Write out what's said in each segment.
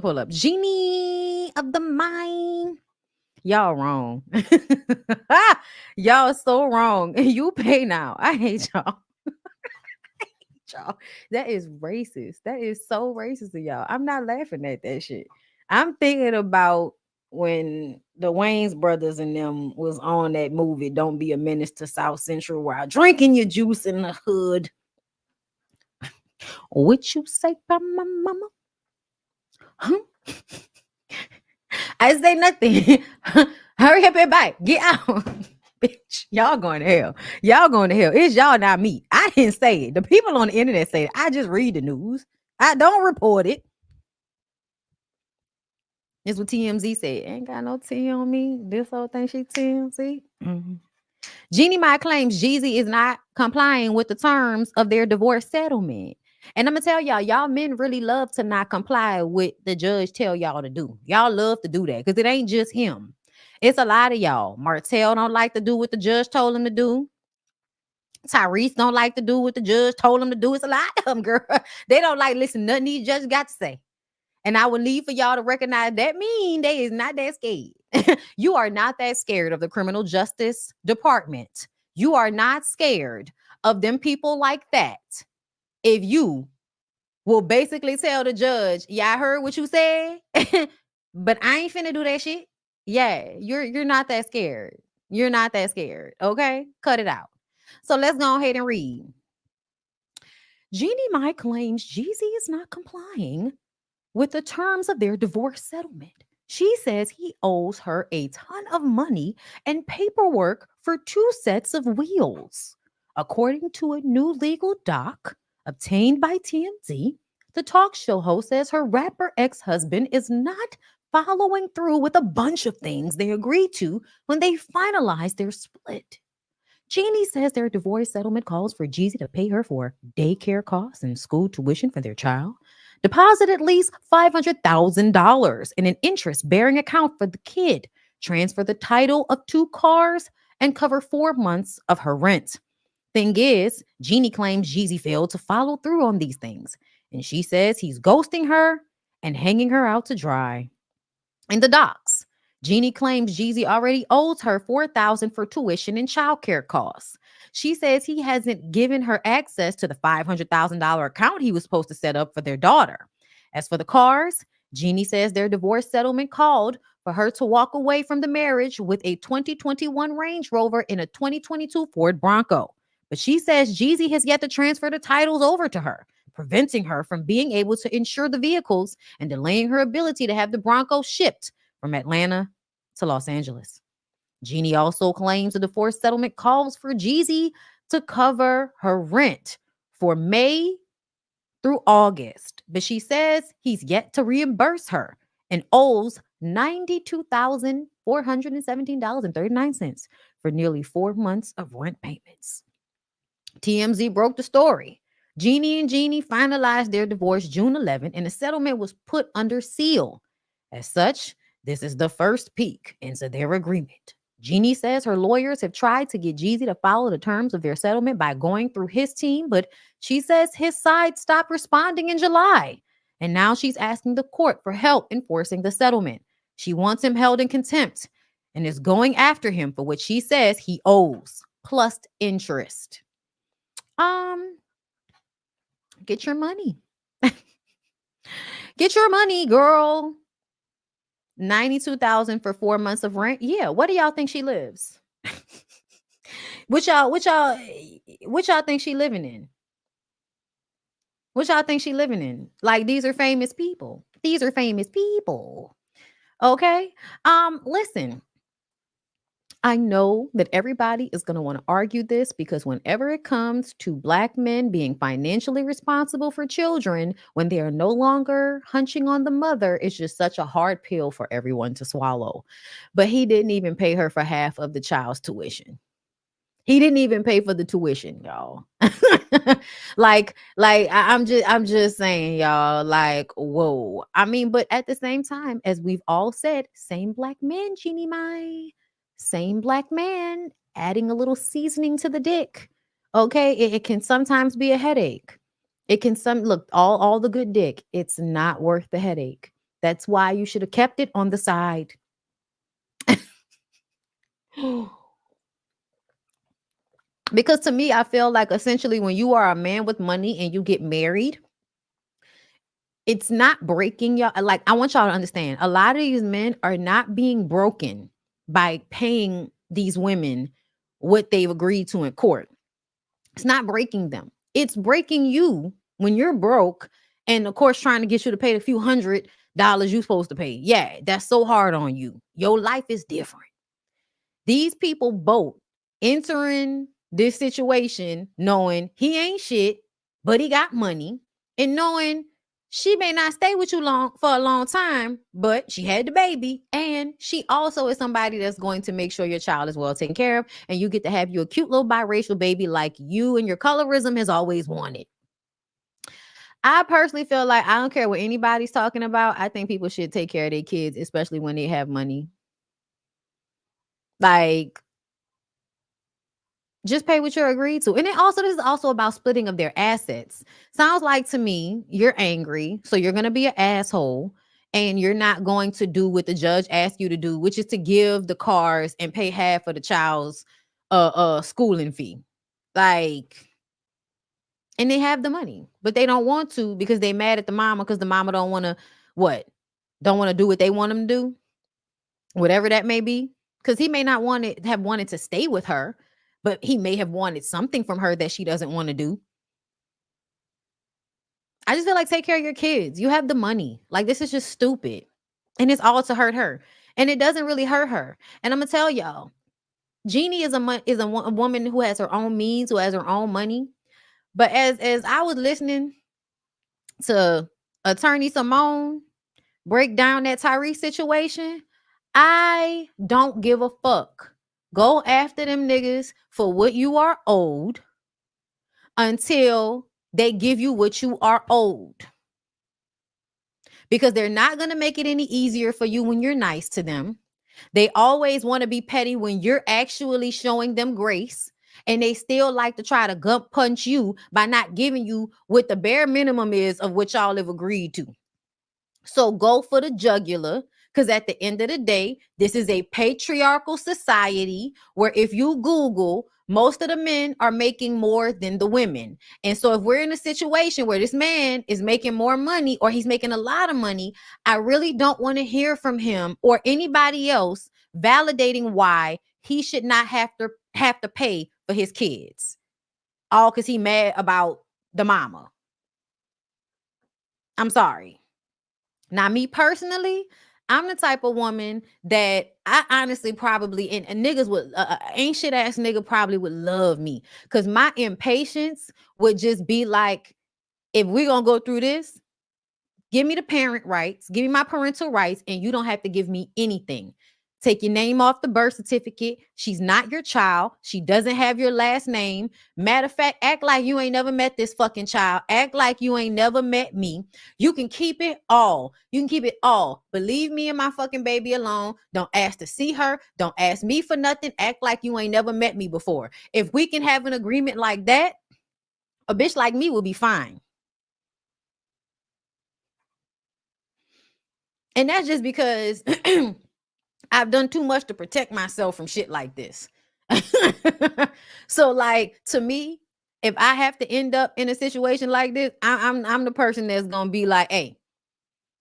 Pull up Jeannie of the mind. Y'all wrong. Y'all so wrong. You pay now. I hate y'all. Y'all. That is racist. That is so racist of y'all. I'm not laughing at that shit. I'm thinking about when the Wayne's brothers and them was on that movie, Don't Be a Menace to South Central, while drinking your juice in the hood. What you say about my mama? Huh? I say nothing. Hurry up and bye. Get out. Bitch, y'all going to hell. Y'all going to hell. It's y'all, not me. I didn't say it. The people on the internet say it. I just read the news. I don't report it. It's what TMZ said. Ain't got no T on me. This whole thing she TMZ. Mm-hmm. Jeannie Mai claims Jeezy is not complying with the terms of their divorce settlement. And I'm gonna tell y'all, y'all men really love to not comply with the judge tell y'all to do. Y'all love to do that because it ain't just him. It's a lot of y'all. Martell don't like to do what the judge told him to do. Tyrese don't like to do what the judge told him to do. It's a lot of them, girl. They don't like listen nothing these judges got to say. And I would need for y'all to recognize that mean they is not that scared. You are not that scared of the criminal justice department. You are not scared of them people like that. If you will basically tell the judge, yeah, I heard what you said, but I ain't finna do that shit. Yeah, you're not that scared. You're not that scared. Okay? Cut it out. So let's go ahead and read. Jeannie Mai claims Jeezy is not complying with the terms of their divorce settlement. She says he owes her a ton of money and paperwork for 2 sets of wheels. According to a new legal doc obtained by TMZ, the talk show host says her rapper ex husband is not following through with a bunch of things they agreed to when they finalized their split. Jeannie says their divorce settlement calls for Jeezy to pay her for daycare costs and school tuition for their child, deposit at least $500,000 in an interest bearing account for the kid, transfer the title of 2 cars, and cover 4 months of her rent. Thing is, Jeannie claims Jeezy failed to follow through on these things, and she says he's ghosting her and hanging her out to dry. In the docs, Jeannie claims Jeezy already owes her $4,000 for tuition and childcare costs. She says he hasn't given her access to the $500,000 account he was supposed to set up for their daughter. As for the cars, Jeannie says their divorce settlement called for her to walk away from the marriage with a 2021 Range Rover and a 2022 Ford Bronco. But she says Jeezy has yet to transfer the titles over to her, preventing her from being able to insure the vehicles and delaying her ability to have the Bronco shipped from Atlanta to Los Angeles. Jeannie also claims the divorce settlement calls for Jeezy to cover her rent for May through August, but she says he's yet to reimburse her and owes $92,417.39 for nearly 4 months of rent payments. TMZ broke the story. Jeannie and Jeannie finalized their divorce June 11th, and the settlement was put under seal. As such, this is the first peek into their agreement. Jeannie says her lawyers have tried to get Jeezy to follow the terms of their settlement by going through his team, but she says his side stopped responding in July. And now she's asking the court for help enforcing the settlement. She wants him held in contempt and is going after him for what she says he owes, plus interest. Um, get your money. Get your money, girl. 92,000 for 4 months of rent. Yeah, what do y'all think she lives? What y'all think she living in? What y'all think she living in? Like these are famous people. These are famous people. Okay? Listen. I know that everybody is going to want to argue this because whenever it comes to Black men being financially responsible for children when they are no longer hunching on the mother, it's just such a hard pill for everyone to swallow. But he didn't even pay her for half of the child's tuition. He didn't even pay for the tuition, y'all. I'm just saying, y'all, like, whoa. I mean, but at the same time, as we've all said, same Black man, Jeannie Mai. Same Black man, adding a little seasoning to the dick. Okay, it can sometimes be a headache. It can some look all the good dick. It's not worth the headache. That's why you should have kept it on the side. Because to me, I feel like essentially when you are a man with money and you get married, it's not breaking y'all. Like, I want y'all to understand, a lot of these men are not being broken by paying these women what they've agreed to in court. It's not breaking them. It's breaking you when you're broke and of course trying to get you to pay the few $100 you're supposed to pay. Yeah, that's so hard on you. Your life is different. These people both entering this situation knowing he ain't shit, but he got money, and knowing she may not stay with you long for a long time, but she had the baby, and she also is somebody that's going to make sure your child is well taken care of, and you get to have you a cute little biracial baby like you and your colorism has always wanted. I personally feel like I don't care what anybody's talking about. I think people should take care of their kids, especially when they have money. Like, just pay what you're agreed to. And then also, this is also about splitting of their assets. Sounds like to me, you're angry. So you're going to be an asshole and you're not going to do what the judge asked you to do, which is to give the cars and pay half of the child's schooling fee. Like, and they have the money, but they don't want to because they mad at the mama because the mama don't want to what? Don't want to do what they want them to do, whatever that may be. Because he may not have wanted to stay with her, but he may have wanted something from her that she doesn't want to do. I just feel like take care of your kids. You have the money. Like, this is just stupid. And it's all to hurt her. And it doesn't really hurt her. And I'm gonna tell y'all, Jeannie is a woman who has her own means, who has her own money. But as I was listening to Attorney Simone break down that Tyrese situation, I don't give a fuck. Go after them niggas for what you are owed until they give you what you are owed. Because they're not going to make it any easier for you when you're nice to them. They always want to be petty when you're actually showing them grace. And they still like to try to gut punch you by not giving you what the bare minimum is of what y'all have agreed to. So go for the jugular, because at the end of the day, this is a patriarchal society where if you Google, most of the men are making more than the women. And so if we're in a situation where this man is making more money or he's making a lot of money, I really don't want to hear from him or anybody else validating why he should not have to pay for his kids. All because he mad about the mama. I'm sorry. Now, me personally, I'm the type of woman that I honestly probably, and niggas would, ain't shit ass nigga probably would love me. Because my impatience would just be like, if we're going to go through this, give me the parent rights, give me my parental rights, and you don't have to give me anything. Take your name off the birth certificate. She's not your child. She doesn't have your last name. Matter of fact, act like you ain't never met this fucking child. Act like you ain't never met me. You can keep it all. You can keep it all. But leave me and my fucking baby alone. Don't ask to see her. Don't ask me for nothing. Act like you ain't never met me before. If we can have an agreement like that, a bitch like me will be fine. And that's just because I've done too much to protect myself from shit like this. So, like, to me, if I have to end up in a situation like this, I'm the person that's gonna be like, hey,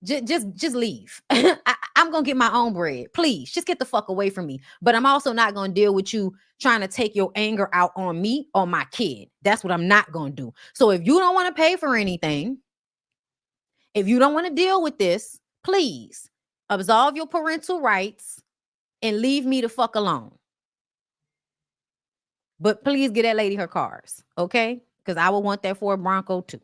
just leave. I'm gonna get my own bread. Please, just get the fuck away from me. But I'm also not gonna deal with you trying to take your anger out on me or my kid. That's what I'm not gonna do. So if you don't want to pay for anything, if you don't want to deal with this, please absolve your parental rights and leave me the fuck alone. But please get that lady her cars, okay? Because I will want that Ford Bronco too.